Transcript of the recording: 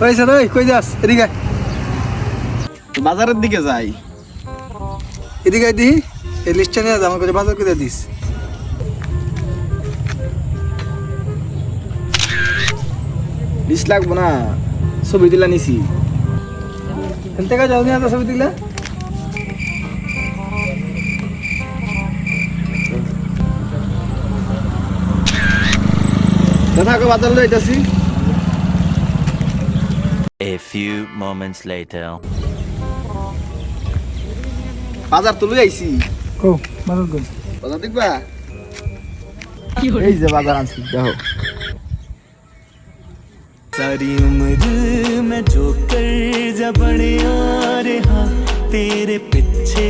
ওই স্যার ওই কই যাস এদিকে বাজারের দিকে যাই। এদিকে দিহি এই লিস্টটা নিয়ে আমার কাছে বাজার করে দিস। লিস্ট লাগবো না, ছবি তুলে নিছি। এখান থেকে যাও নিয়ে ছবি দিলে থাকো, বাজার লই যাইতাছি। A few moments later. বাজার তো লই আইছি। ও বাজার কই বাজার দেখবা? এই যে বাজার আনছি, দেখো। सारी उम्र मैं जो कर जा बड़े आ रहा तेरे पीछे